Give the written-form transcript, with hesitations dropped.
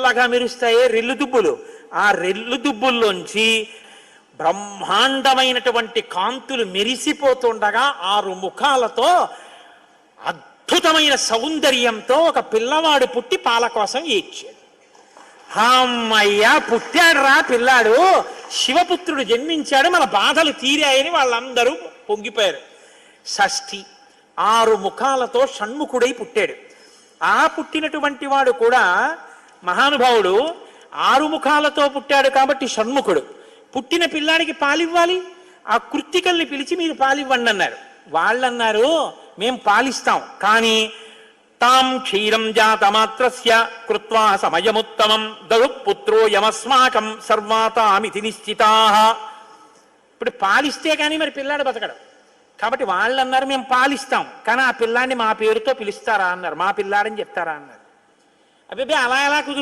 బాగా మెరుస్తాయే రెల్లు దుబ్బులు, ఆ రెల్లు దుబ్బుల్లోంచి బ్రహ్మాండమైనటువంటి కాంతులు మెరిసిపోతుండగా 6 ముఖాలతో అద్భుతమైన సౌందర్యంతో ఒక పిల్లవాడు పుట్టి పాల కోసం ఏడ్చాడు. అమ్మయ్యా, పుట్టాడు రా పిల్లాడు, శివపుత్రుడు జన్మించాడు, మన బాధలు తీరాయని వాళ్ళందరూ పొంగిపోయారు. షష్ఠి 6 ముఖాలతో షణ్ముఖుడై పుట్టాడు. ఆ పుట్టినటువంటి వాడు కూడా మహానుభావుడు 6 ముఖాలతో పుట్టాడు కాబట్టి షణ్ముఖుడు. పుట్టిన పిల్లాడికి పాలివ్వాలి, ఆ కృత్తికల్ని పిలిచి మీరు పాలివ్వండి అన్నారు. వాళ్ళన్నారు మేం పాలిస్తాం, కానీ తాం క్షీరం జాతమాత్రస్య కృత్వా సమయముత్తమం దరుపుత్రో యమస్మాకం సర్వాతామితి నిశ్చితాః. ఇప్పుడు పాలిస్తే కానీ మరి పిల్లాడు బతకడం. కాబట్టి వాళ్ళు అన్నారు మేము పాలిస్తాం, కానీ ఆ పిల్లాడిని మా పేరుతో పిలుస్తారా అన్నారు, మా పిల్లాడని చెప్తారా అన్నారు. అబ్బాయి అలా ఎలా కుదురు